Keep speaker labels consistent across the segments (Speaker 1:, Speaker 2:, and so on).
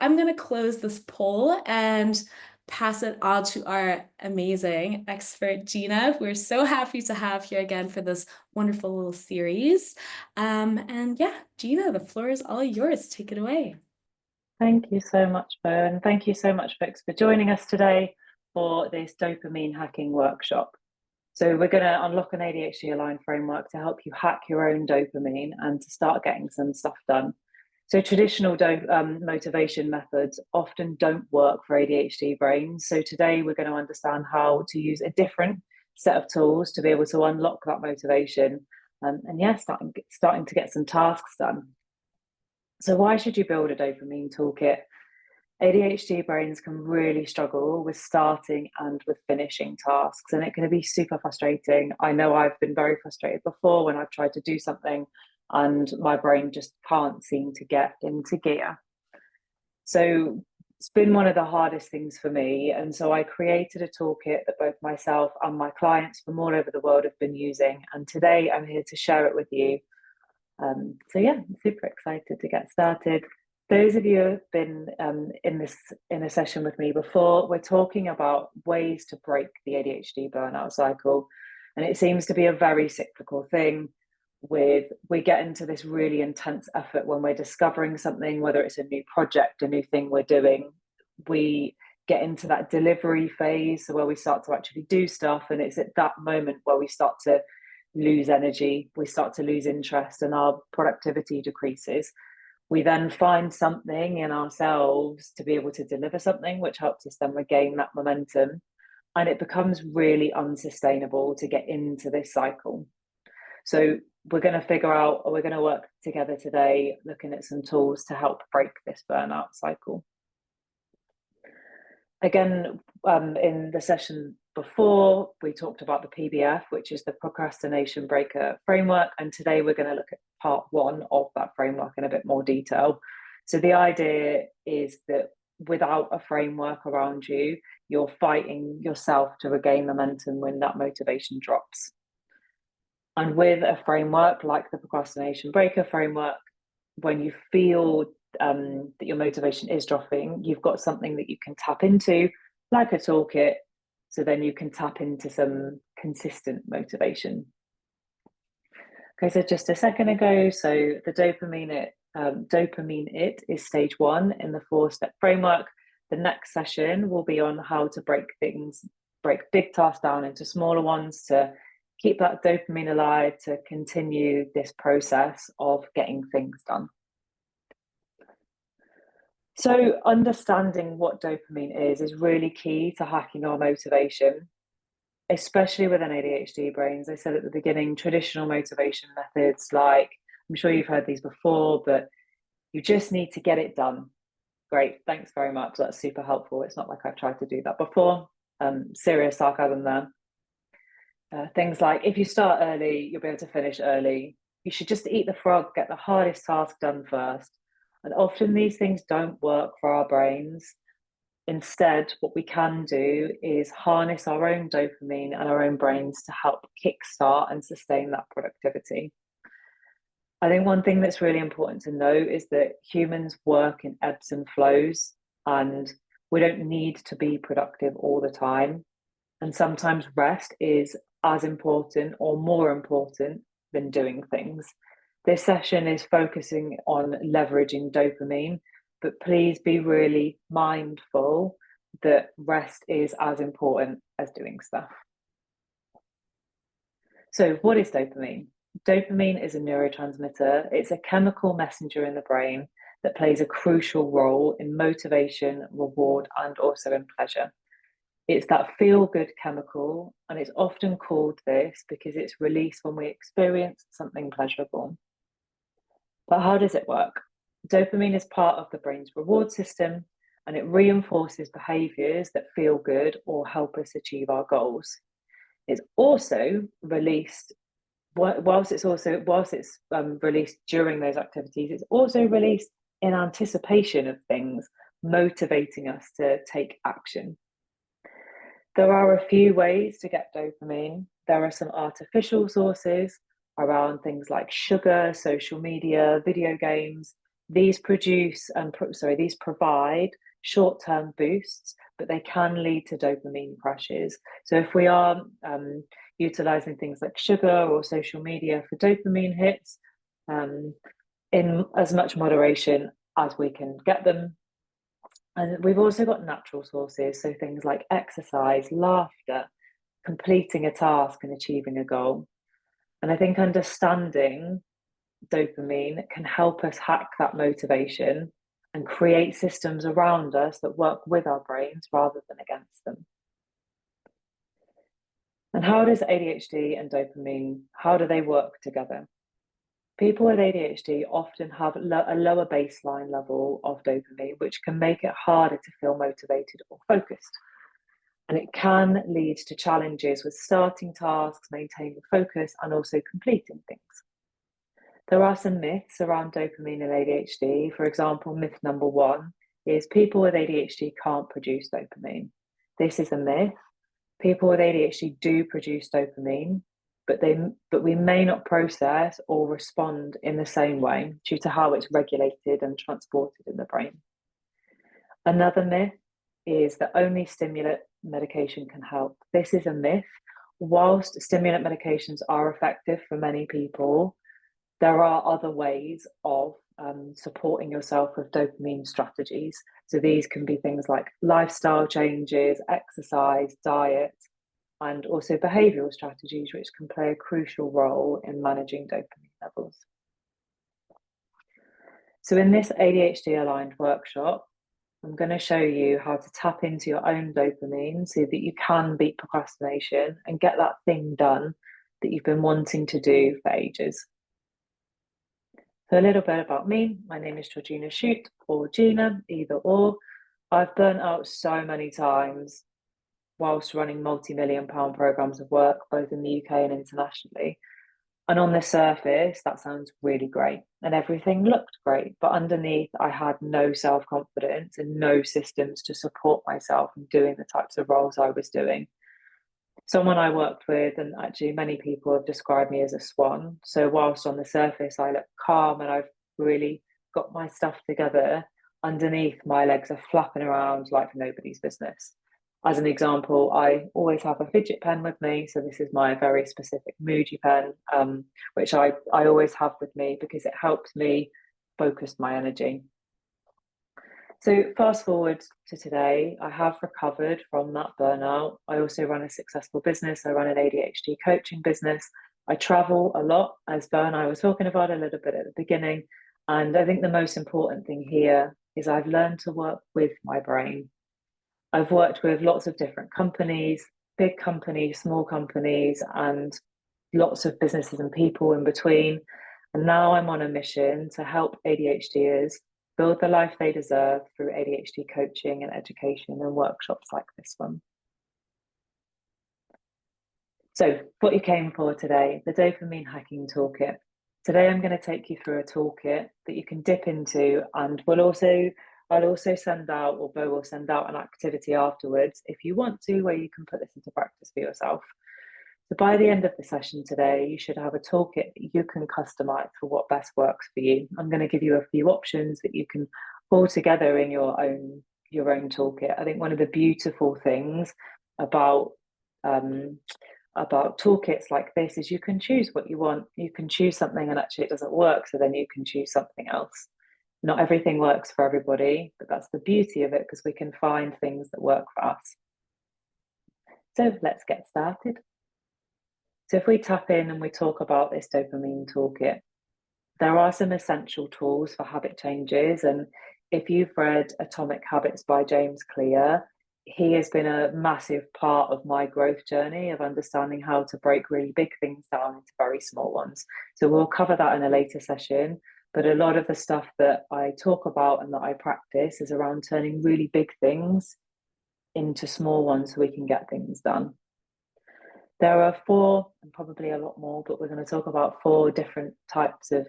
Speaker 1: I'm going to close this poll and pass it on to our amazing expert, Gina. We're so happy to have here again for this wonderful little series. And yeah, Gina, the floor is all yours. Take it away.
Speaker 2: Thank you so much, Bo, and thank you so much, Vix, for joining us today for this dopamine hacking workshop. So we're going to unlock an ADHD aligned framework to help you hack your own dopamine and to start getting some stuff done. So traditional motivation methods often don't work for ADHD brains. So today we're going to understand how to use a different set of tools to be able to unlock that motivation and yeah, starting to get some tasks done. So why should you build a dopamine toolkit? ADHD brains can really struggle with starting and with finishing tasks, and it can be super frustrating. I know I've been very frustrated before when I've tried to do something and my brain just can't seem to get into gear. So it's been one of the hardest things for me. And so I created a toolkit that both myself and my clients from all over the world have been using. And today I'm here to share it with you. So yeah, I'm super excited to get started. Those of you who have been in a session with me before, we're talking about ways to break the ADHD burnout cycle. And it seems to be a very cyclical thing. We get into this really intense effort when we're discovering something, whether it's a new project, a new thing we're doing. We get into that delivery phase, so where we start to actually do stuff, and it's at that moment where we start to lose energy, we start to lose interest, and our productivity decreases. We then find something in ourselves to be able to deliver something, which helps us then regain that momentum. And it becomes really unsustainable to get into this cycle. So we're going to figure out, or we're going to work together today, looking at some tools to help break this burnout cycle. Again, in the session before, we talked about the PBF, which is the procrastination breaker framework. And today we're going to look at part one of that framework in a bit more detail. So the idea is that without a framework around you, you're fighting yourself to regain momentum when that motivation drops. And with a framework like the procrastination breaker framework, when you feel that your motivation is dropping, you've got something that you can tap into, like a toolkit, so then you can tap into some consistent motivation. Okay, so just a second ago, so the dopamine it is stage one in the 4-step framework. The next session will be on how to break big tasks down into smaller ones to keep that dopamine alive, to continue this process of getting things done. So understanding what dopamine is really key to hacking our motivation, especially within ADHD brains. I said at the beginning, traditional motivation methods, like, I'm sure you've heard these before, but you just need to get it done. Great, thanks very much. That's super helpful. It's not like I've tried to do that before. Serious sarcasm there. Things like, if you start early, you'll be able to finish early. You should just eat the frog, get the hardest task done first. And often these things don't work for our brains. Instead, what we can do is harness our own dopamine and our own brains to help kickstart and sustain that productivity. I think one thing that's really important to note is that humans work in ebbs and flows, and we don't need to be productive all the time. And sometimes rest is as important or more important than doing things. This session is focusing on leveraging dopamine, but please be really mindful that rest is as important as doing stuff. So what is dopamine? Dopamine is a neurotransmitter. It's a chemical messenger in the brain that plays a crucial role in motivation, reward, and also in pleasure. It's that feel-good chemical, and it's often called this because it's released when we experience something pleasurable. But how does it work? Dopamine is part of the brain's reward system, and it reinforces behaviors that feel good or help us achieve our goals. It's also released, whilst it's released during those activities, it's also released in anticipation of things, motivating us to take action. There are a few ways to get dopamine. There are some artificial sources around things like sugar, social media, video games, These these provide short-term boosts, but they can lead to dopamine crashes. So if we are utilizing things like sugar or social media for dopamine hits, in as much moderation as we can get them. And we've also got natural sources, so things like exercise, laughter, completing a task and achieving a goal. And I think understanding dopamine can help us hack that motivation and create systems around us that work with our brains rather than against them. And how does ADHD and dopamine, how do they work together? People with ADHD often have a lower baseline level of dopamine, which can make it harder to feel motivated or focused. And it can lead to challenges with starting tasks, maintaining focus, and also completing things. There are some myths around dopamine and ADHD. For example, myth number 1 is people with ADHD can't produce dopamine. This is a myth. People with ADHD do produce dopamine, but we may not process or respond in the same way due to how it's regulated and transported in the brain. Another myth is that only stimulant medication can help. This is a myth. Whilst stimulant medications are effective for many people, there are other ways of supporting yourself with dopamine strategies. So these can be things like lifestyle changes, exercise, diet, and also behavioural strategies, which can play a crucial role in managing dopamine levels. So in this ADHD aligned workshop, I'm going to show you how to tap into your own dopamine so that you can beat procrastination and get that thing done that you've been wanting to do for ages. So a little bit about me. My name is Gina Shute, or Gina, either or. I've burnt out so many times whilst running multi-million-pound programs of work, both in the UK and internationally. And on the surface, that sounds really great and everything looked great. But underneath, I had no self-confidence and no systems to support myself in doing the types of roles I was doing. Someone I worked with, and actually many people have described me as a swan. So whilst on the surface I look calm and I've really got my stuff together, underneath my legs are flapping around like nobody's business. As an example, I always have a fidget pen with me. So this is my very specific Moody pen, which I always have with me because it helps me focus my energy. So fast forward to today, I have recovered from that burnout. I also run a successful business. I run an ADHD coaching business. I travel a lot, as Bo and I was talking about a little bit at the beginning. And I think the most important thing here is I've learned to work with my brain. I've worked with lots of different companies, big companies, small companies, and lots of businesses and people in between. And now I'm on a mission to help ADHDers build the life they deserve through ADHD coaching and education and workshops like this one. So what you came for today, the dopamine hacking toolkit. Today I'm going to take you through a toolkit that you can dip into, and I'll also send out, or Bo will send out, an activity afterwards if you want to, where you can put this into practice for yourself. So by the end of the session today, you should have a toolkit that you can customize for what best works for you. I'm going to give you a few options that you can pull together in your own toolkit. I think one of the beautiful things about toolkits like this is you can choose what you want. You can choose something and actually it doesn't work, so then you can choose something else. Not everything works for everybody, but that's the beauty of it, because we can find things that work for us. So let's get started. So if we tap in and we talk about this dopamine toolkit, there are some essential tools for habit changes. And if you've read Atomic Habits by James Clear, he has been a massive part of my growth journey of understanding how to break really big things down into very small ones. So we'll cover that in a later session. But a lot of the stuff that I talk about and that I practice is around turning really big things into small ones so we can get things done. There are 4, and probably a lot more, but we're going to talk about 4 different types of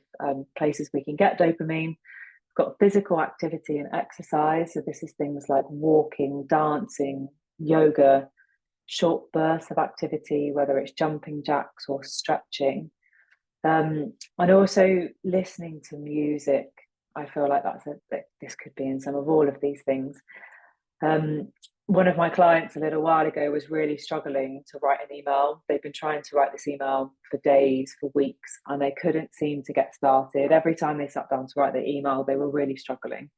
Speaker 2: places we can get dopamine. We've got physical activity and exercise. So this is things like walking, dancing, yoga, short bursts of activity, whether it's jumping jacks or stretching. And also listening to music I feel like that this could be in some of all of these things. One of my clients a little while ago was really struggling to write an email. They've been trying to write this email for days, for weeks, and they couldn't seem to get started. Every time they sat down to write the email, they were really struggling.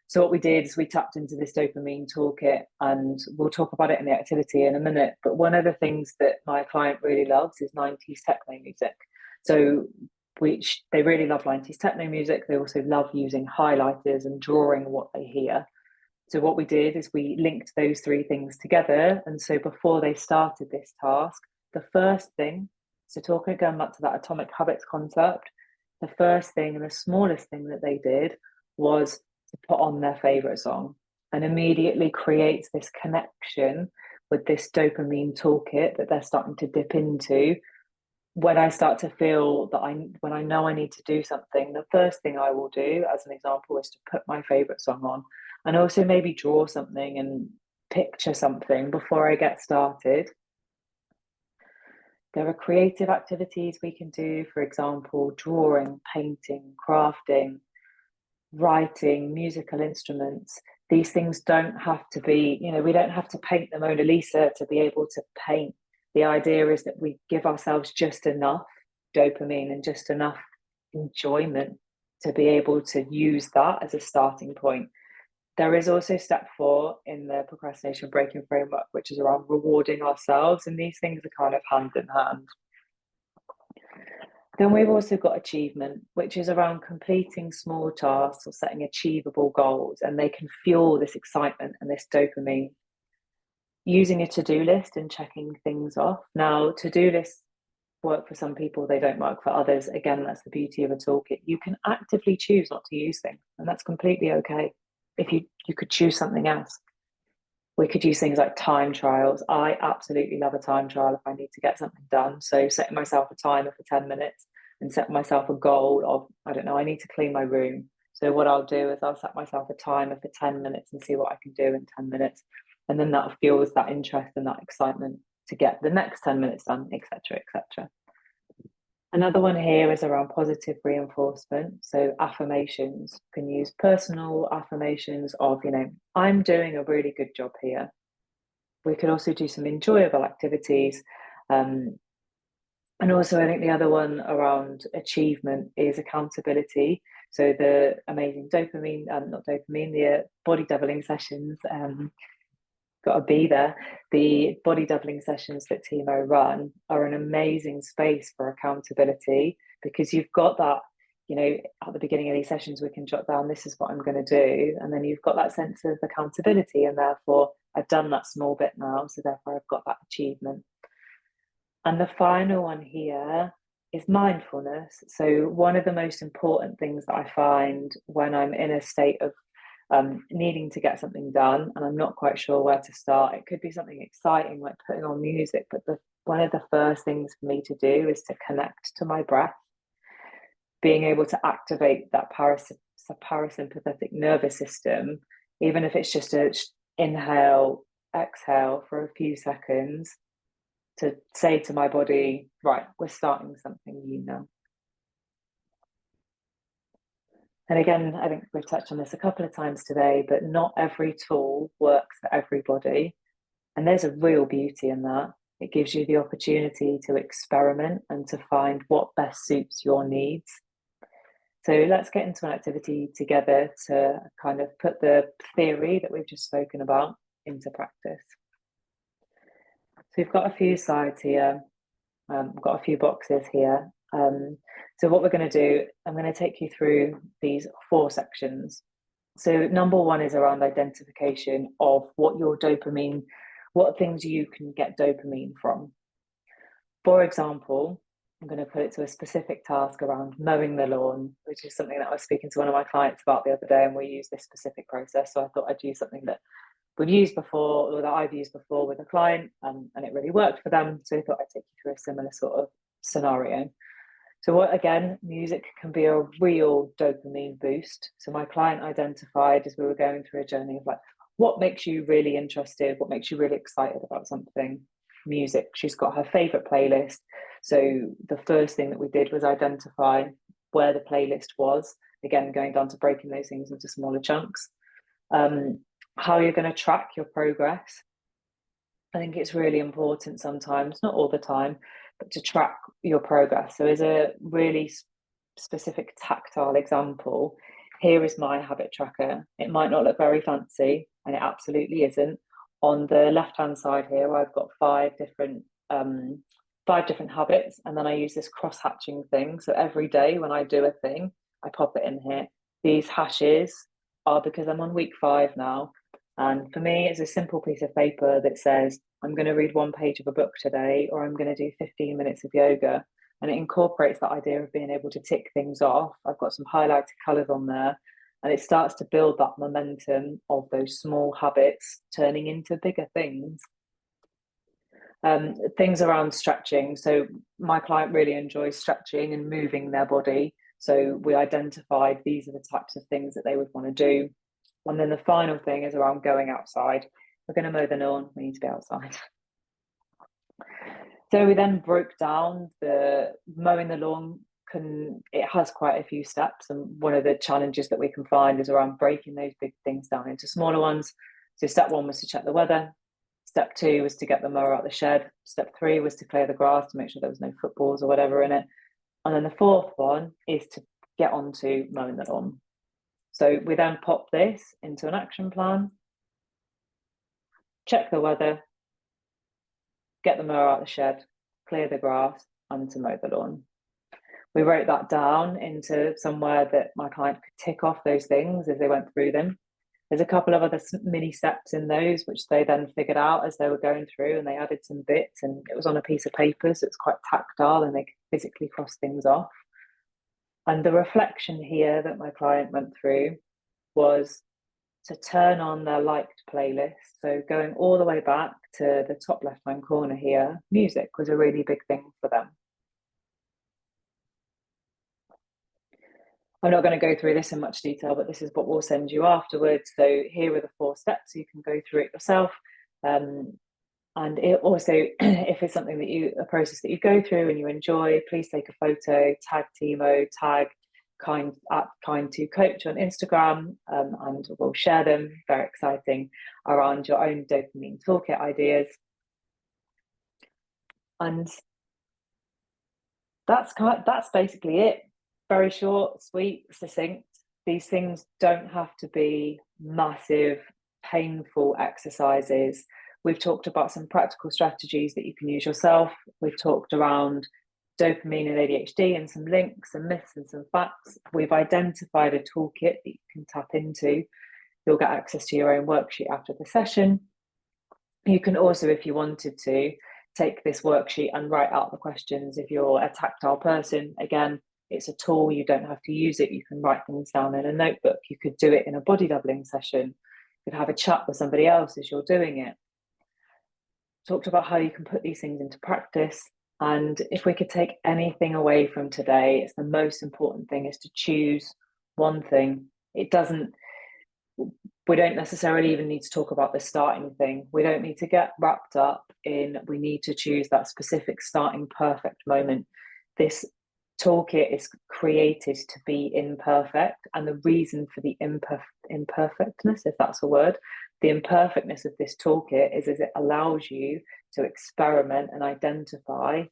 Speaker 2: So what we did is we tapped into this dopamine toolkit, and we'll talk about it in the activity in a minute. But one of the things that my client really loves is 90s techno music. So they really love 90s techno music. They also love using highlighters and drawing what they hear. So what we did is we linked those three things together. And so before they started this task, the first thing, so talking again back to that atomic habits concept, the first thing and the smallest thing that they did was to put on their favorite song, and immediately creates this connection with this dopamine toolkit that they're starting to dip into. When I start to feel that when I know I need to do something, the first thing I will do, as an example, is to put my favorite song on, and also maybe draw something and picture something before I get started. There are creative activities we can do, for example, drawing, painting, crafting, writing, musical instruments. These things don't have to be, we don't have to paint the Mona Lisa to be able to paint. The idea is that we give ourselves just enough dopamine and just enough enjoyment to be able to use that as a starting point. There is also step 4 in the procrastination breaking framework, which is around rewarding ourselves. And these things are kind of hand in hand. Then we've also got achievement, which is around completing small tasks or setting achievable goals, and they can fuel this excitement and this dopamine. Using a to-do list and checking things off. Now, to-do lists work for some people, they don't work for others. Again, that's the beauty of a toolkit. You can actively choose not to use things, and that's completely okay. If you could choose something else. We could use things like time trials. I absolutely love a time trial if I need to get something done. So setting myself a timer for 10 minutes and set myself a goal of, I don't know, I need to clean my room. So what I'll do is I'll set myself a timer for 10 minutes and see what I can do in 10 minutes. And then that fuels that interest and that excitement to get the next 10 minutes done, etc., etc. Another one here is around positive reinforcement. So affirmations, you can use personal affirmations of, I'm doing a really good job here. We could also do some enjoyable activities. And also, I think the other one around achievement is accountability. So the amazing the body doubling sessions, got to be there. The body doubling sessions that Tiimo run are an amazing space for accountability, because you've got that, at the beginning of these sessions, we can jot down, this is what I'm going to do. And then you've got that sense of accountability, and therefore I've done that small bit now. So therefore I've got that achievement. And the final one here is mindfulness. So one of the most important things that I find when I'm in a state of needing to get something done and I'm not quite sure where to start, it could be something exciting like putting on music, but one of the first things for me to do is to connect to my breath, being able to activate that parasympathetic nervous system, even if it's just a inhale, exhale for a few seconds, to say to my body, right, we're starting something new now. And again, I think we've touched on this a couple of times today, but not every tool works for everybody. And there's a real beauty in that. It gives you the opportunity to experiment and to find what best suits your needs. So let's get into an activity together to kind of put the theory that we've just spoken about into practice. So we've got a few slides here. We've got a few boxes here. So what we're going to do, I'm going to take you through these 4 sections. So number 1 is around identification of what things you can get dopamine from. For example, I'm going to put it to a specific task around mowing the lawn, which is something that I was speaking to one of my clients about the other day, and we use this specific process. So I thought I'd use something that we've used before, or that I've used before with a client, and it really worked for them. So I thought I'd take you through a similar sort of scenario. So again, music can be a real dopamine boost. So my client identified, as we were going through a journey of like, what makes you really interested? What makes you really excited about something? Music. She's got her favorite playlist. So the first thing that we did was identify where the playlist was. again, going down to breaking those things into smaller chunks. How you're going to track your progress. I think it's really important sometimes, not all the time, but to track your progress. So as a really specific tactile example, here is my habit tracker. It might not look very fancy, and it absolutely isn't. On the left-hand side here, I've got 5 different habits, and then I use this cross-hatching thing. So every day when I do a thing, I pop it in here. These hashes are because I'm on week 5 now. And for me, it's a simple piece of paper that says, I'm going to read 1 page of a book today, or I'm going to do 15 minutes of yoga. And it incorporates that idea of being able to tick things off. I've got some highlighted colours on there, and it starts to build that momentum of those small habits turning into bigger things. Things around stretching. So my client really enjoys stretching and moving their body. So we identified these are the types of things that they would want to do. And then the final thing is around going outside. We're going to mow the lawn, we need to be outside. So we then broke down the mowing the lawn. It has quite a few steps, and one of the challenges that we can find is around breaking those big things down into smaller ones. So step 1 was to check the weather. Step 2 was to get the mower out of the shed. Step 3 was to clear the grass to make sure there was no footballs or whatever in it. And then the 4th one is to get on to mowing the lawn. So we then pop this into an action plan, check the weather, get the mower out of the shed, clear the grass, and to mow the lawn. We wrote that down into somewhere that my client could tick off those things as they went through them. There's a couple of other mini steps in those, which they then figured out as they were going through, and they added some bits, and it was on a piece of paper, so it's quite tactile, and they could physically cross things off. And the reflection here that my client went through was to turn on their liked playlist. So going all the way back to the top left-hand corner here, music was a really big thing for them. I'm not going to go through this in much detail, but this is what we'll send you afterwards. So here are the 4 steps. You can go through it yourself. And it also, if it's something that a process that you go through and you enjoy, please take a photo, tag Tiimo, tag KindTwo Coach on Instagram, and we'll share them. Very exciting, around your own dopamine toolkit ideas. And that's basically it. Very short, sweet, succinct. These things don't have to be massive, painful exercises. We've talked about some practical strategies that you can use yourself. We've talked around dopamine and ADHD and some links and myths and some facts. We've identified a toolkit that you can tap into. You'll get access to your own worksheet after the session. You can also, if you wanted to, take this worksheet and write out the questions. If you're a tactile person, again, it's a tool, you don't have to use it. You can write things down in a notebook. You could do it in a body doubling session. You could have a chat with somebody else as you're doing it. Talked about how you can put these things into practice. And if we could take anything away from today, it's the most important thing is to choose one thing. We don't necessarily even need to talk about the starting thing. We don't need to get wrapped up in, we need to choose that specific starting perfect moment. This toolkit is created to be imperfect, and the reason for the imperfectness, if that's a word, the imperfectness of this toolkit is it allows you to experiment and identify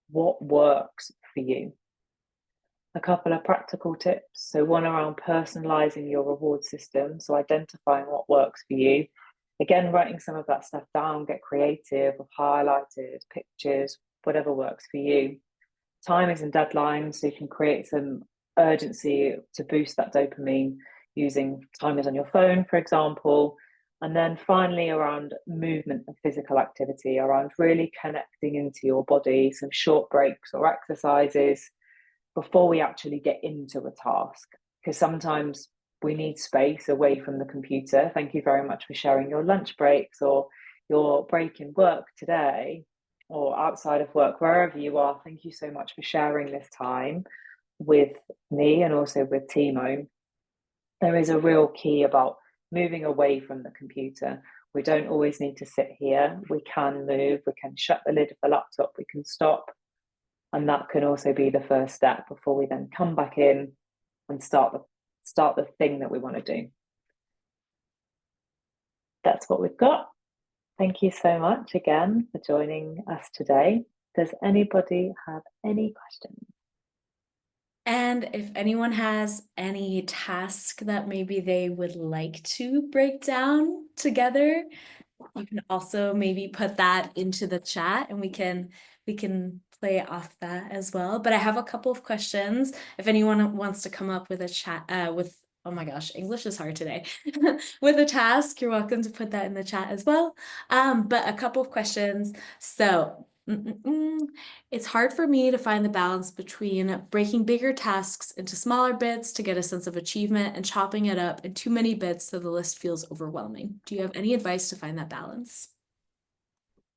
Speaker 2: what works for you. A couple of practical tips. So one around personalizing your reward system, so identifying what works for you. Again, writing some of that stuff down, get creative with highlighted pictures, whatever works for you. Timings and deadlines, so you can create some urgency to boost that dopamine using timers on your phone, for example. And then finally, around movement and physical activity, around really connecting into your body, some short breaks or exercises before we actually get into a task. Because sometimes we need space away from the computer. Thank you very much for sharing your lunch breaks or your break in work today, or outside of work, wherever you are. Thank you so much for sharing this time with me and also with Tiimo. There is a real key about moving away from the computer. We don't always need to sit here. We can move, we can shut the lid of the laptop, we can stop. And that can also be the first step before we then come back in and start start the thing that we want to do. That's what we've got. Thank you so much again for joining us today. Does anybody have any questions?
Speaker 1: And if anyone has any task that maybe they would like to break down together, you can also maybe put that into the chat and we can play off that as well. But I have a couple of questions. If anyone wants to come up with a chat with, oh my gosh, English is hard today. With a task, you're welcome to put that in the chat as well. But a couple of questions. So it's hard for me to find the balance between breaking bigger tasks into smaller bits to get a sense of achievement and chopping it up in too many bits so the list feels overwhelming. Do you have any advice to find that balance?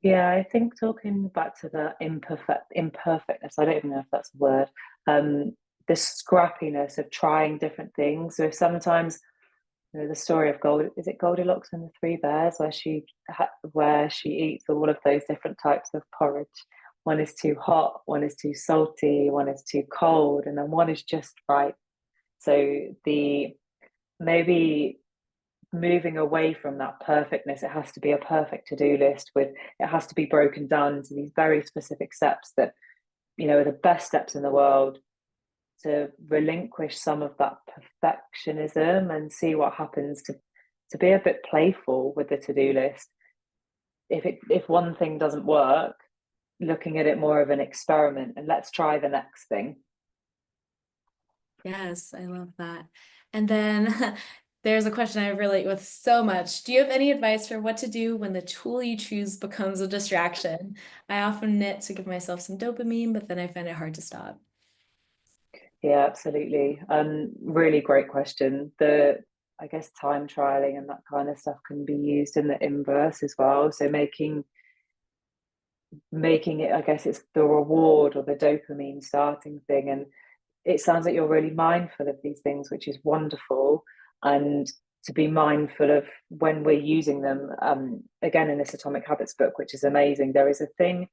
Speaker 2: Yeah, I think talking back to the imperfectness, I don't even know if that's a word, the scrappiness of trying different things. So sometimes, you know, the story of is it Goldilocks and the Three Bears, where she eats all of those different types of porridge. One is too hot, one is too salty, one is too cold, and then one is just right. So maybe moving away from that perfectness, it has to be a perfect to-do list it has to be broken down into these very specific steps that, you know, are the best steps in the world, to relinquish some of that perfectionism and see what happens, to be a bit playful with the to-do list. If one thing doesn't work, looking at it more of an experiment and let's try the next thing.
Speaker 1: Yes, I love that. And then there's a question I relate with so much. Do you have any advice for what to do when the tool you choose becomes a distraction? I often knit to give myself some dopamine, but then I find it hard to stop.
Speaker 2: Yeah, absolutely. Really great question. I guess time trialing and that kind of stuff can be used in the inverse as well. So making it, I guess it's the reward or the dopamine starting thing. And it sounds like you're really mindful of these things, which is wonderful. And to be mindful of when we're using them. Again, in this Atomic Habits book, which is amazing, there is a thing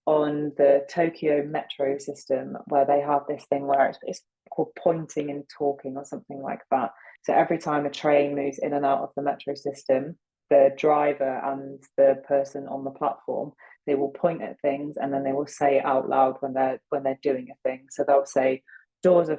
Speaker 2: on the Tokyo metro system where they have this thing where it's called pointing and talking or something like that. So every time a train moves in and out of the metro system, the driver and the person on the platform, they will point at things and then they will say it out loud when they're doing a thing. So they'll say doors are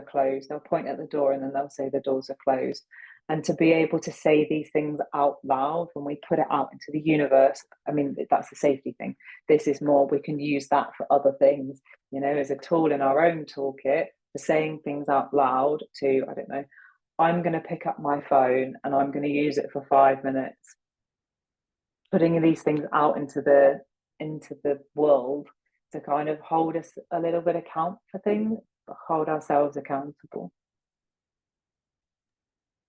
Speaker 2: closed. They'll point at the door and then they'll say the doors are closed. And to be able to say these things out loud when we put it out into the universe, I mean, that's a safety thing. This is more, we can use that for other things, you know, as a tool in our own toolkit for saying things out loud to, I don't know, I'm going to pick up my phone and I'm going to use it for 5 minutes. Putting these things out into the world to kind of hold us a little bit account for things, but hold ourselves accountable.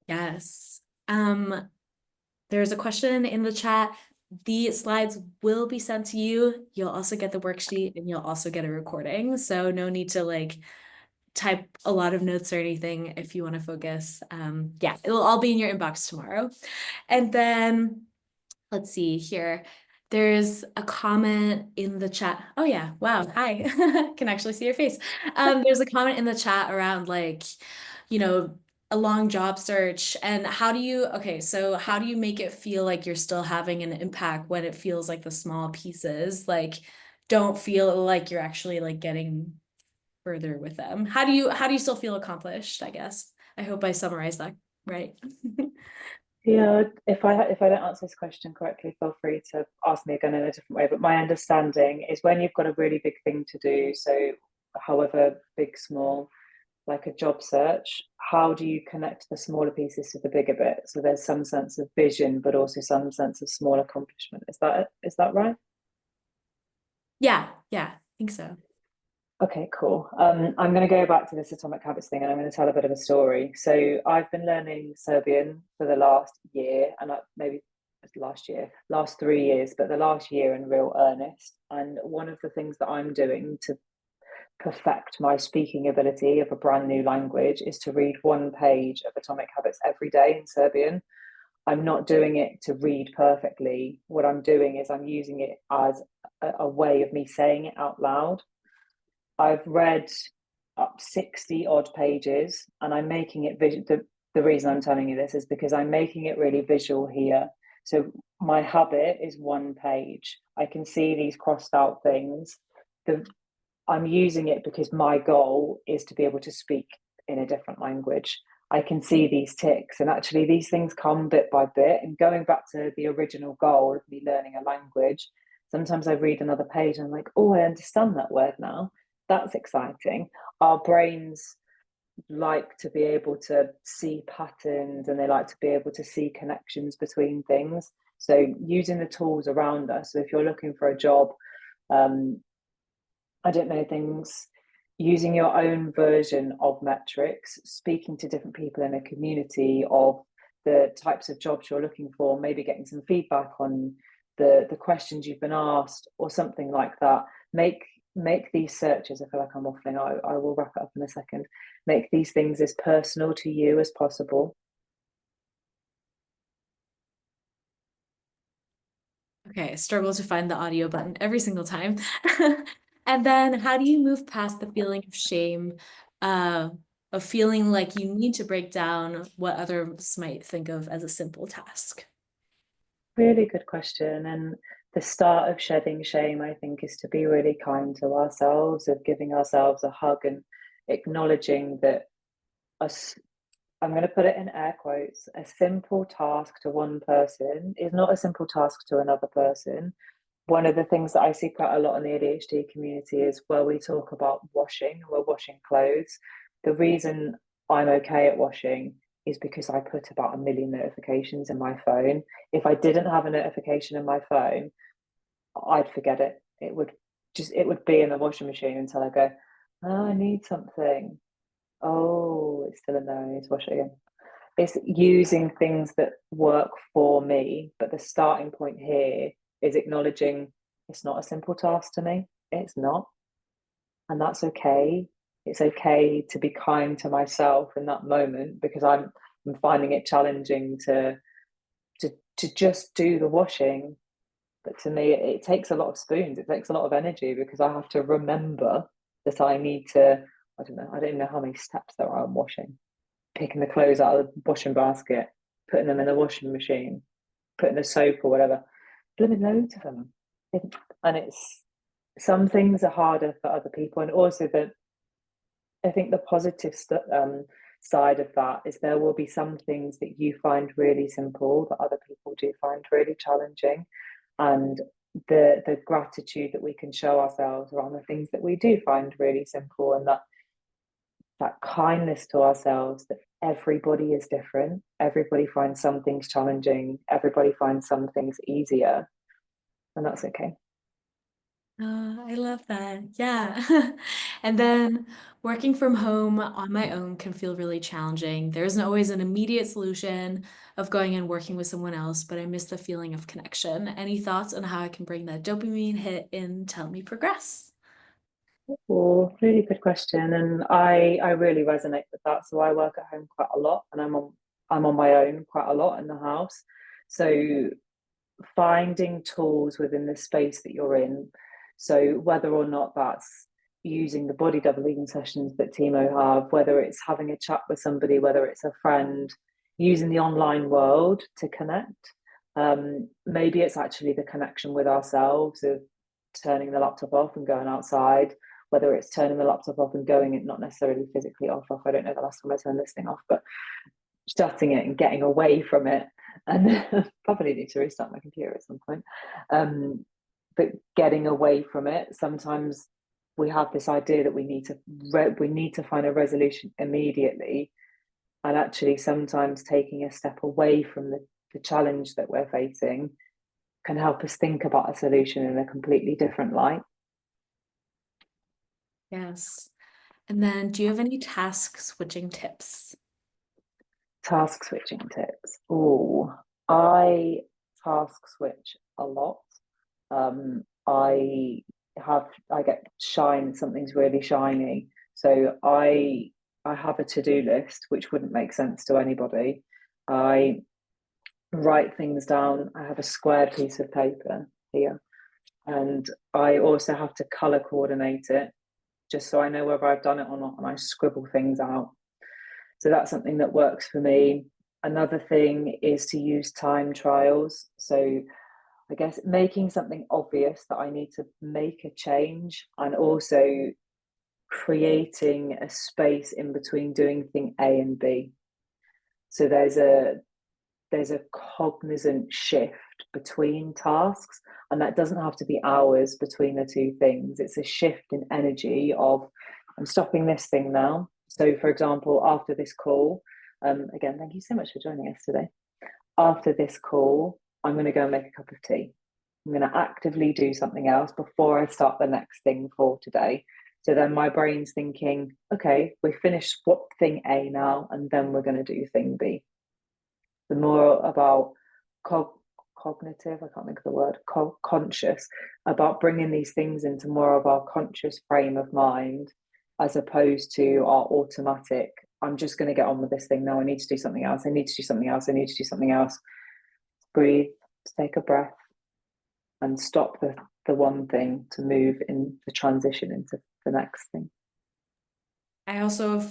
Speaker 1: Yes. There's a question in the chat. The slides will be sent to you. You'll also get the worksheet and you'll also get a recording. So no need to like type a lot of notes or anything if you want to focus. Yeah, it'll all be in your inbox tomorrow. And then let's see here. There's a comment in the chat. Oh yeah, wow, hi. Can actually see your face. There's a comment in the chat around like, you know, a long job search and how do you make it feel like you're still having an impact when it feels like the small pieces like don't feel like you're actually like getting further with them? How do you still feel accomplished, I guess? I hope I summarized that right.
Speaker 2: Yeah, if I don't answer this question correctly, feel free to ask me again in a different way. But my understanding is when you've got a really big thing to do, so however big, small, like a job search, how do you connect the smaller pieces to the bigger bit? So there's some sense of vision, but also some sense of small accomplishment. Is that right?
Speaker 1: Yeah, I think so.
Speaker 2: Okay, cool. I'm going to go back to this Atomic Habits thing and I'm going to tell a bit of a story. So I've been learning Serbian for the last year and maybe last 3 years, but the last year in real earnest. And one of the things that I'm doing to perfect my speaking ability of a brand new language is to read one page of Atomic Habits every day in Serbian. I'm not doing it to read perfectly. What I'm doing is I'm using it as a way of me saying it out loud. I've read up 60 odd pages, and I'm making it the reason I'm telling you this is because I'm making it really visual here. So my habit is 1 page. I can see these crossed out things. I'm using it because my goal is to be able to speak in a different language. I can see these ticks, and actually these things come bit by bit. And going back to the original goal of me learning a language, sometimes I read another page and I'm like, oh, I understand that word now. That's exciting. Our brains like to be able to see patterns, and they like to be able to see connections between things. So using the tools around us. So if you're looking for a job, I don't know, things, using your own version of metrics, speaking to different people in a community of the types of jobs you're looking for, maybe getting some feedback on the questions you've been asked or something like that. Make these searches. I feel like I'm waffling. I will wrap it up in a second. Make these things as personal to you as possible.
Speaker 1: Okay, I struggle to find the audio button every single time. And then how do you move past the feeling of shame, uh, of feeling like you need to break down what others might think of as a simple task?
Speaker 2: Really good question. And the start of shedding shame, I think, is to be really kind to ourselves, of giving ourselves a hug and acknowledging that us, I'm going to put it in air quotes, a simple task to one person is not a simple task to another person. One of the things that I see quite a lot in the ADHD community is where we talk about washing, we're washing clothes. The reason I'm okay at washing is because I put about 1 million notifications in my phone. If I didn't have a notification in my phone, I'd forget it. It would be in the washing machine until I go, oh, I need something. Oh, it's still in there. I need to wash it again. It's using things that work for me, but the starting point here is acknowledging it's not a simple task to me. It's not, and that's okay. It's okay to be kind to myself in that moment, because I'm finding it challenging to just do the washing. But to me, it takes a lot of spoons. It takes a lot of energy, because I have to remember that I need to. I don't know. I don't know how many steps there are in washing. Picking the clothes out of the washing basket, putting them in the washing machine, putting the soap or whatever. Blooming loads of them. And it's, some things are harder for other people. And also that I think the positive side of that is there will be some things that you find really simple that other people do find really challenging. And the gratitude that we can show ourselves around the things that we do find really simple, and that kindness to ourselves, that everybody is different. Everybody finds some things challenging. Everybody finds some things easier, and that's okay.
Speaker 1: I love that. Yeah. And then working from home on my own can feel really challenging. There isn't always an immediate solution of going and working with someone else, but I miss the feeling of connection. Any thoughts on how I can bring that dopamine hit in to help me progress?
Speaker 2: Oh, really good question, and I really resonate with that. So I work at home quite a lot, and I'm on my own quite a lot in the house. So finding tools within the space that you're in. So whether or not that's using the body doubling sessions that Tiimo have, whether it's having a chat with somebody, whether it's a friend, using the online world to connect. Maybe it's actually the connection with ourselves, of turning the laptop off and going outside, whether it's turning the laptop off and going it, not necessarily physically off. I don't know the last time I turned this thing off, but shutting it and getting away from it. And probably need to restart my computer at some point. But getting away from it, sometimes we have this idea that we need to find a resolution immediately, and actually sometimes taking a step away from the challenge that we're facing can help us think about a solution in a completely different light.
Speaker 1: Yes. And then do you have any task switching tips?
Speaker 2: Task switching tips. Oh, I task switch a lot. I get shine, something's really shiny. So I have a to-do list, which wouldn't make sense to anybody. I write things down. I have a square piece of paper here, and I also have to color coordinate it. just so I know whether I've done it or not, and I scribble things out. So that's something that works for me. Another thing is to use time trials. So I guess making something obvious that I need to make a change, and also creating a space in between doing thing A and B. So there's a cognizant shift between tasks, and that doesn't have to be hours between the two things. It's a shift in energy of, I'm stopping this thing now. So for example, after this call, again, thank you so much for joining us today. After this call, I'm going to go and make a cup of tea. I'm going to actively do something else before I start the next thing for today. So then my brain's thinking, okay, we've finished what thing A now, and then we're going to do thing B. The more about cognitive, I can't think of the word, conscious, about bringing these things into more of our conscious frame of mind, as opposed to our automatic, I'm just going to get on with this thing now. I need to do something else. I need to do something else. I need to do something else. Breathe, take a breath, and stop the one thing to move in the transition into the next thing.
Speaker 1: I also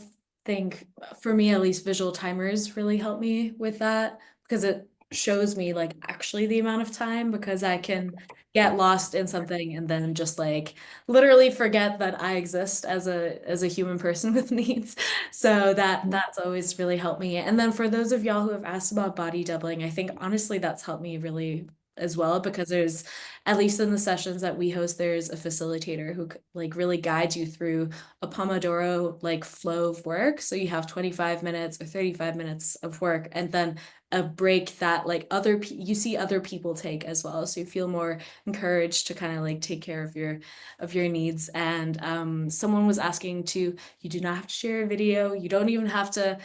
Speaker 1: think, for me at least, visual timers really help me with that, because it shows me like actually the amount of time, because I can get lost in something and then just like literally forget that I exist as a human person with needs. So that's always really helped me. And then for those of y'all who have asked about body doubling, I think honestly that's helped me really as well, because there's, at least in the sessions that we host, there's a facilitator who like really guides you through a Pomodoro like flow of work. So you have 25 minutes or 35 minutes of work, and then a break that like you see other people take as well. So you feel more encouraged to kind of like take care of your needs. And someone was asking to, you do not have to share a video. You don't even have to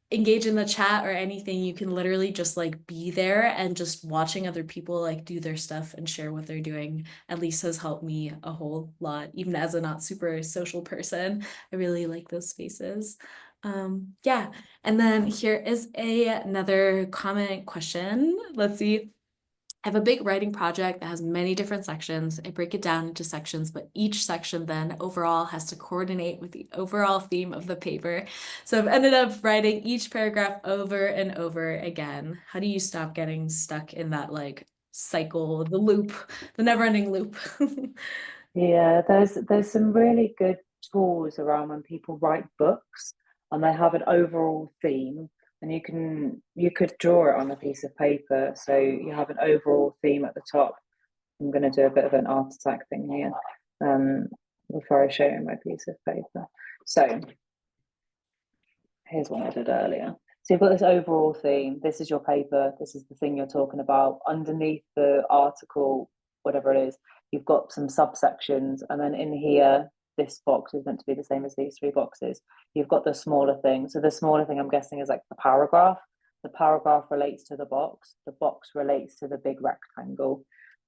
Speaker 1: engage in the chat or anything. You can literally just like be there, and just watching other people like do their stuff and share what they're doing at least has helped me a whole lot, even as a not super social person. I really like those spaces. Yeah. And then here is another comment question. Let's see. I have a big writing project that has many different sections. I break it down into sections, but each section then overall has to coordinate with the overall theme of the paper. So I've ended up writing each paragraph over and over again. How do you stop getting stuck in that like cycle, the loop, the never-ending loop?
Speaker 2: Yeah, there's some really good tools around when people write books and they have an overall theme, and you could draw it on a piece of paper. So you have an overall theme at the top. I'm going to do a bit of an art attack thing here, before I show you my piece of paper. So here's what I did earlier. So you've got this overall theme. This is your paper. This is the thing you're talking about. Underneath the article, whatever it is, you've got some subsections. And then in here, this box is meant to be the same as these three boxes. You've got the smaller thing. So the smaller thing, I'm guessing, is like the paragraph. The paragraph relates to the box. The box relates to the big rectangle.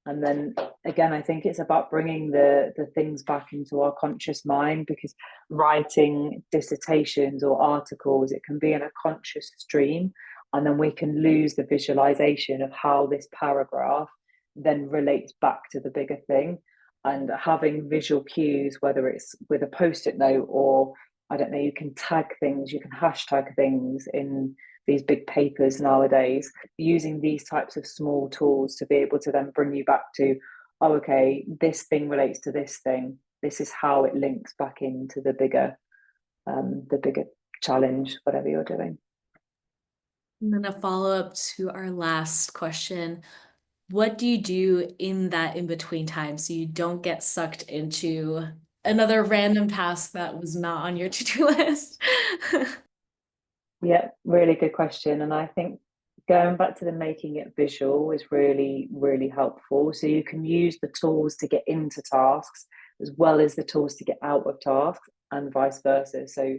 Speaker 2: And then again, I think it's about bringing the things back into our conscious mind, because writing dissertations or articles, it can be in a conscious stream, and then we can lose the visualization of how this paragraph then relates back to the bigger thing. And having visual cues, whether it's with a post-it note, or I don't know, you can tag things, you can hashtag things in these big papers nowadays, using these types of small tools to be able to then bring you back to, oh, okay, this thing relates to this thing. This is how it links back into the bigger challenge, whatever you're doing.
Speaker 1: And then a follow-up to our last question. What do you do in that in-between time so you don't get sucked into another random task that was not on your to-do list?
Speaker 2: Yeah, really good question. And I think going back to the making it visual is really, really helpful. So you can use the tools to get into tasks as well as the tools to get out of tasks, and vice versa. So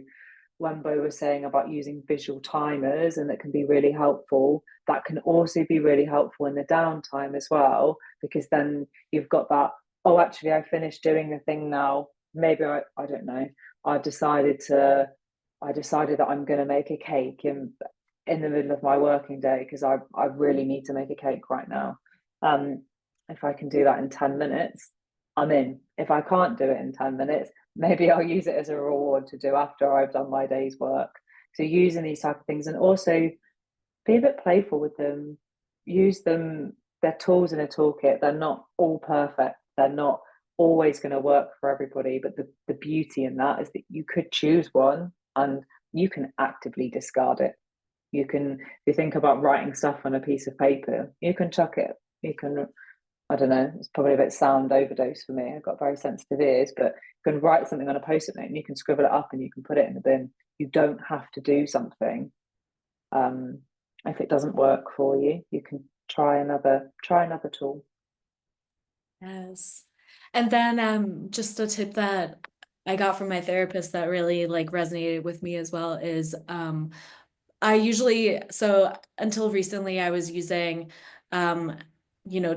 Speaker 2: when Bo was saying about using visual timers, and that can be really helpful, that can also be really helpful in the downtime as well, because then you've got that, oh, actually, I finished doing the thing now. Maybe I don't know. I decided that I'm going to make a cake in the middle of my working day, because I really need to make a cake right now. If I can do that in 10 minutes, I'm in. If I can't do it in 10 minutes, maybe I'll use it as a reward to do after I've done my day's work. So using these type of things, and also be a bit playful with them. Use them. They're tools in a toolkit. They're not all perfect. They're not always going to work for everybody. But the beauty in that is that you could choose one and you can actively discard it. You can, if you think about writing stuff on a piece of paper, you can chuck it. You can, I don't know, it's probably a bit sound overdose for me. I've got very sensitive ears, but you can write something on a post-it note and you can scribble it up and you can put it in the bin. You don't have to do something. If it doesn't work for you, you can try another tool.
Speaker 1: Yes. And then just a tip that I got from my therapist that really like resonated with me as well is I usually, so until recently, I was using, um,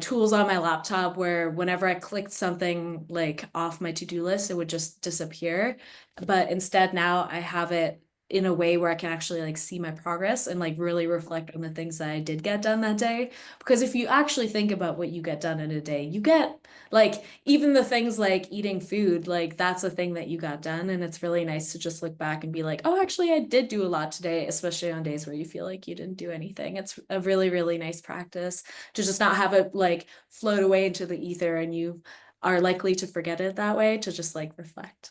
Speaker 1: tools on my laptop where whenever I clicked something like off my to-do list, it would just disappear. But instead now I have it in a way where I can actually like see my progress and like really reflect on the things that I did get done that day. Because if you actually think about what you get done in a day, you get like even the things like eating food, like that's a thing that you got done. And it's really nice to just look back and be like, oh, actually, I did do a lot today, especially on days where you feel like you didn't do anything. It's a really, really nice practice to just not have it like float away into the ether and you are likely to forget it that way, to just like reflect.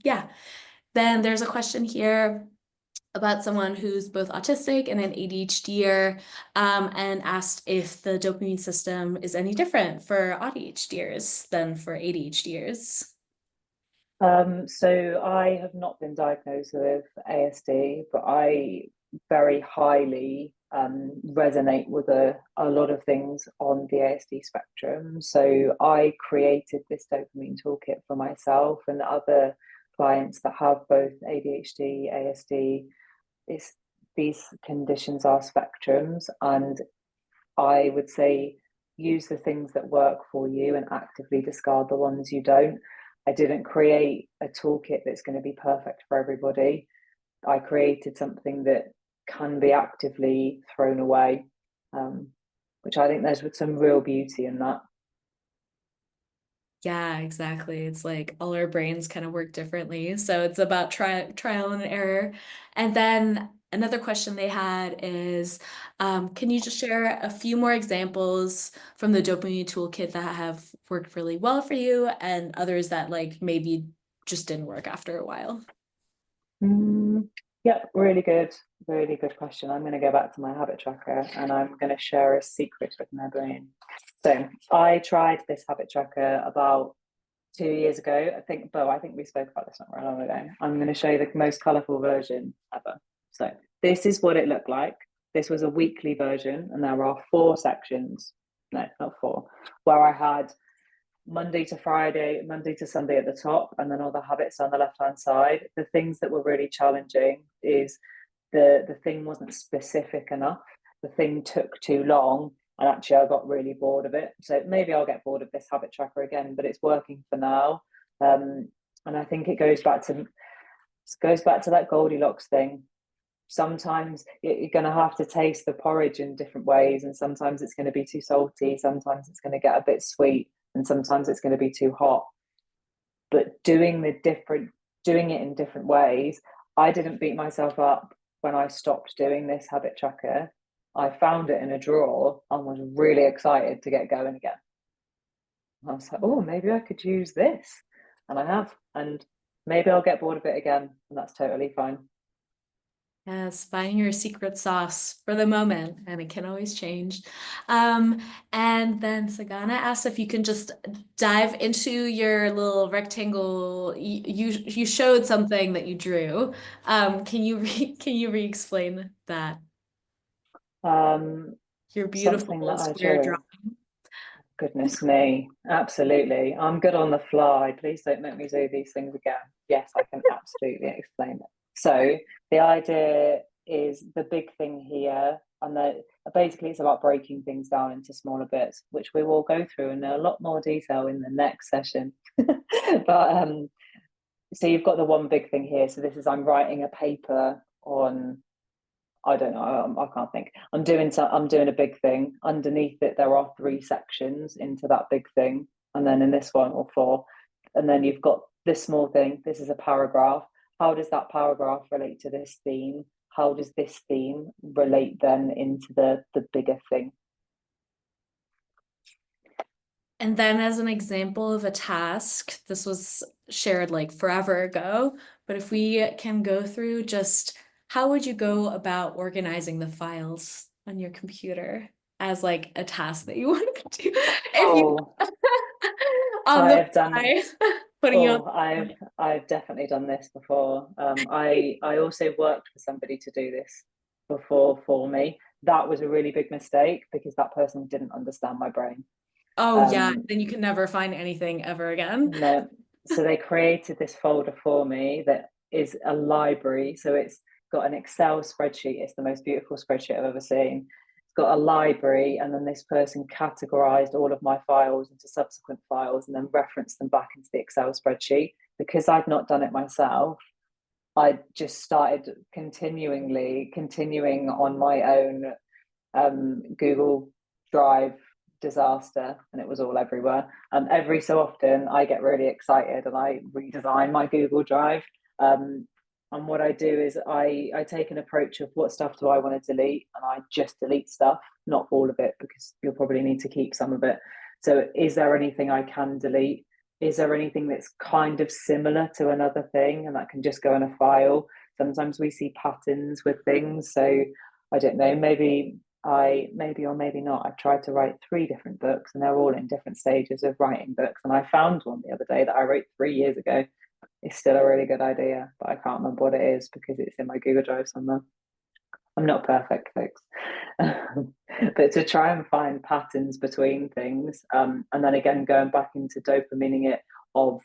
Speaker 1: Yeah. Then there's a question here about someone who's both autistic and an ADHD'er, and asked if the dopamine system is any different for ADHD'ers than for ADHD'ers.
Speaker 2: So I have not been diagnosed with ASD, but I very highly resonate with a lot of things on the ASD spectrum. So I created this dopamine toolkit for myself and other clients that have both ADHD, ASD. It's, these conditions are spectrums, and I would say use the things that work for you and actively discard the ones you don't. I didn't create a toolkit that's going to be perfect for everybody. I created something that can be actively thrown away, which I think there's some real beauty in that.
Speaker 1: Yeah, exactly. It's like all our brains kind of work differently. So it's about trial and error. And then another question they had is, can you just share a few more examples from the dopamine toolkit that have worked really well for you and others that like maybe just didn't work after a while?
Speaker 2: Mm, yeah, really good question. I'm going to go back to my habit tracker and I'm going to share a secret with my brain. So I tried this habit tracker about 2 years ago. I think we spoke about this not very long ago. I'm going to show you the most colourful version ever. So this is what it looked like. This was a weekly version, and there are 4 sections. No, not 4, where I had Monday to Friday, Monday to Sunday at the top, and then all the habits on the left hand side. The things that were really challenging is the thing wasn't specific enough. The thing took too long, and actually I got really bored of it. So maybe I'll get bored of this habit tracker again, but it's working for now. And I think it goes back to that Goldilocks thing. Sometimes you're going to have to taste the porridge in different ways, and sometimes it's going to be too salty, sometimes it's going to get a bit sweet, and sometimes it's going to be too hot. But doing it in different ways, I didn't beat myself up when I stopped doing this habit tracker. I found it in a drawer and was really excited to get going again. I was like, oh, maybe I could use this. And I have. And maybe I'll get bored of it again. And that's totally fine.
Speaker 1: Yes, find your secret sauce for the moment, and it can always change. Um, and then Sagana asked if you can just dive into your little rectangle. You showed something that you drew. Can you re-explain that?
Speaker 2: Um,
Speaker 1: Your
Speaker 2: Something
Speaker 1: beautiful
Speaker 2: that I
Speaker 1: square drawing.
Speaker 2: drew. Goodness me. Absolutely. I'm good on the fly. Please don't make me do these things again. Yes, I can absolutely explain it. So the idea is the big thing here, and that basically it's about breaking things down into smaller bits, which we will go through in a lot more detail in the next session. But so you've got the one big thing here. So this is I'm writing a paper on, I don't know, I can't think. I'm doing a big thing. Underneath it, there are 3 sections into that big thing. and then in this one, or 4. And then you've got this small thing. This is a paragraph. How does that paragraph relate to this theme? How does this theme relate then into the bigger thing?
Speaker 1: And then as an example of a task, this was shared like forever ago, but if we can go through just how would you go about organizing the files on your computer as like a task that you want to do if you
Speaker 2: Oh,
Speaker 1: on the
Speaker 2: I've done.
Speaker 1: fly, putting you on
Speaker 2: Oh,
Speaker 1: the
Speaker 2: I've definitely done this before. I also worked for somebody to do this before for me. That was a really big mistake because that person didn't understand my brain.
Speaker 1: Oh yeah,
Speaker 2: Um,
Speaker 1: then you can never find anything ever again.
Speaker 2: no, so they created this folder for me that is a library. So it's got an Excel spreadsheet. It's the most beautiful spreadsheet I've ever seen. It's got a library, and then this person categorized all of my files into subsequent files and then referenced them back into the Excel spreadsheet. Because I'd not done it myself, I just started continuing on my own Google Drive disaster, and it was all everywhere. Every so often, I get really excited and I redesign my Google Drive. And what I do is I take an approach of what stuff do I want to delete, and I just delete stuff, not all of it, because you'll probably need to keep some of it. So, is there anything I can delete? Is there anything that's kind of similar to another thing, and that can just go in a file? Sometimes we see patterns with things, so I don't know, maybe or maybe not, I've tried to write 3 different books and they're all in different stages of writing books. And I found one the other day that I wrote 3 years ago. It's still a really good idea, but I can't remember what it is because it's in my Google Drive somewhere. I'm not perfect, folks. But to try and find patterns between things, and then again, going back into dopamining it, of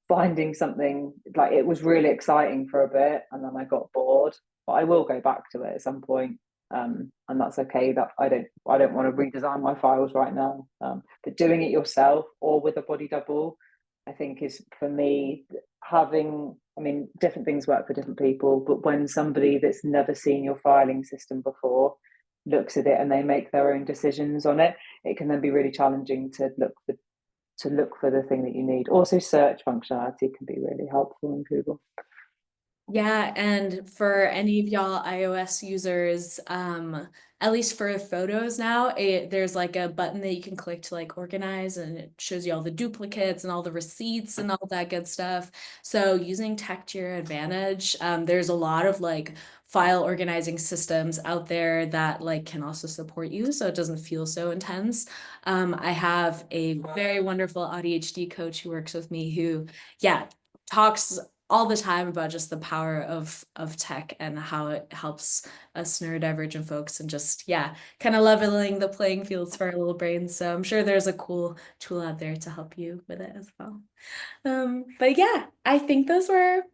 Speaker 2: finding something, like it was really exciting for a bit and then I got bored, but I will go back to it at some point. And that's okay. That I don't want to redesign my files right now. But doing it yourself or with a body double, I think is, for me, having, I mean, different things work for different people, but when somebody that's never seen your filing system before looks at it and they make their own decisions on it, it can then be really challenging to look for the thing that you need. Also, search functionality can be really helpful in Google.
Speaker 1: Yeah, and for any of y'all iOS users, at least for photos now, there's like a button that you can click to like organize, and it shows you all the duplicates and all the receipts and all that good stuff. So using tech to your advantage, there's a lot of like file organizing systems out there that like can also support you, so it doesn't feel so intense. I have a very wonderful ADHD coach who works with me who, yeah, talks all the time about just the power of tech and how it helps us neurodivergent folks, and just, yeah, kind of leveling the playing fields for our little brains. So I'm sure there's a cool tool out there to help you with it as well. But yeah, I think those were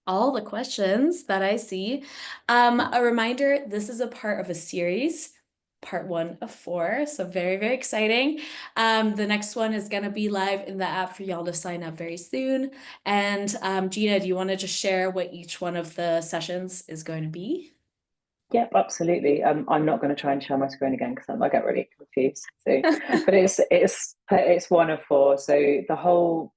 Speaker 1: all the questions that I see. A reminder, this is a part of a series, part 1 of 4, so very, very exciting. The next one is going to be live in the app for y'all to sign up very soon. And Gina, do you want to just share what each one of the sessions is going to be?
Speaker 2: Yep, absolutely. I'm not going to try and share my screen again because I might get really confused. So, but it's 1 of 4. So the whole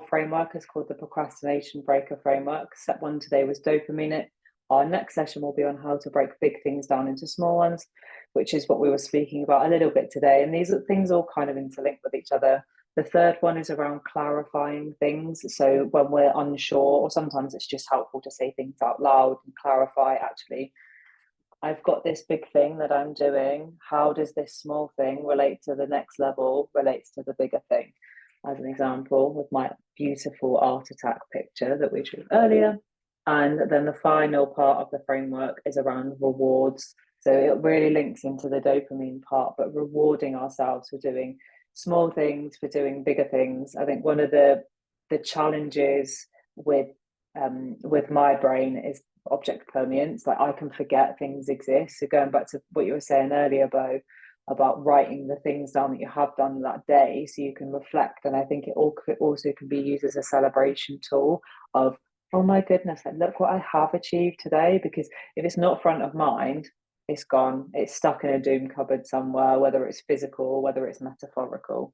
Speaker 2: framework is called the procrastination breaker framework. Step 1 today was dopamine it. Our next session will be on how to break big things down into small ones, which is what we were speaking about a little bit today. And these are things all kind of interlinked with each other. The third one is around clarifying things. So when we're unsure, or sometimes it's just helpful to say things out loud and clarify, actually, I've got this big thing that I'm doing. How does this small thing relate to the next level, relates to the bigger thing? As an example, with my beautiful art attack picture that we drew earlier. And then the final part of the framework is around rewards. So it really links into the dopamine part, but rewarding ourselves for doing small things, for doing bigger things. I think one of the challenges with my brain is object permanence. Like, I can forget things exist. So going back to what you were saying earlier, Bo, about writing the things down that you have done that day so you can reflect. And I think it also can be used as a celebration tool of, oh my goodness, like, look what I have achieved today. Because if it's not front of mind, it's gone. It's stuck in a doom cupboard somewhere, whether it's physical, whether it's metaphorical.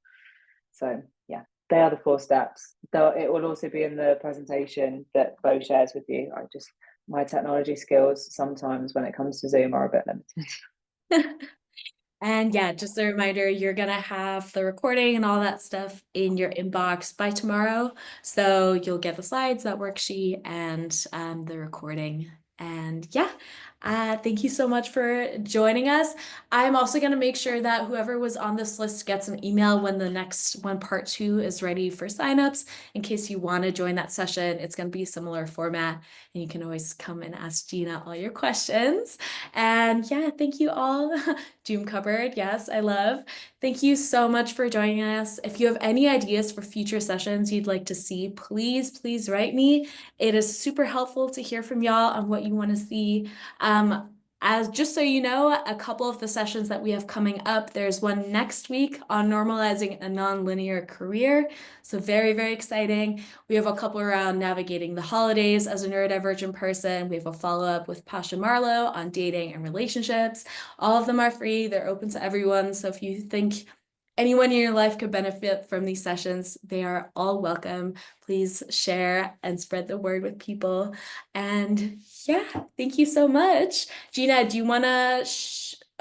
Speaker 2: So yeah, they are the 4 steps. Though it will also be in the presentation that Bo shares with you. My technology skills sometimes when it comes to Zoom are a bit limited.
Speaker 1: And yeah, just a reminder, you're gonna have the recording and all that stuff in your inbox by tomorrow. So you'll get the slides, that worksheet, and the recording. And yeah, thank you so much for joining us. I'm also gonna make sure that whoever was on this list gets an email when the next one, part 2, is ready for signups. In case you want to join that session, it's gonna be a similar format, and you can always come and ask Gina all your questions. And yeah, thank you all. Doom cupboard, yes, I love. Thank you so much for joining us. If you have any ideas for future sessions you'd like to see, please write me. It is super helpful to hear from y'all on what you want to see. As just so you know, a couple of the sessions that we have coming up, there's one next week on normalizing a nonlinear career. So very exciting. We have a couple around navigating the holidays as a neurodivergent person. We have a follow-up with Pasha Marlowe on dating and relationships. All of them are free. They're open to everyone. So if you think anyone in your life could benefit from these sessions, they are all welcome. Please share and spread the word with people. And yeah, thank you so much. Gina, do you want to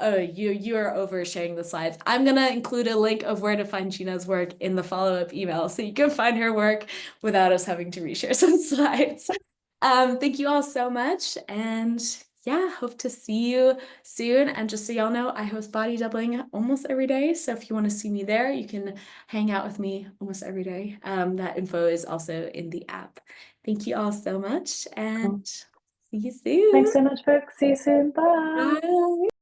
Speaker 1: oh, you are oversharing the slides. I'm gonna include a link of where to find Gina's work in the follow-up email so you can find her work without us having to reshare some slides. Thank you all so much, and yeah, hope to see you soon. And just so y'all know, I host body doubling almost every day. So if you want to see me there, you can hang out with me almost every day. That info is also in the app. Thank you all so much, and
Speaker 2: Cool.
Speaker 1: see you soon.
Speaker 2: Thanks so much, folks. See you soon. Bye.
Speaker 1: Bye.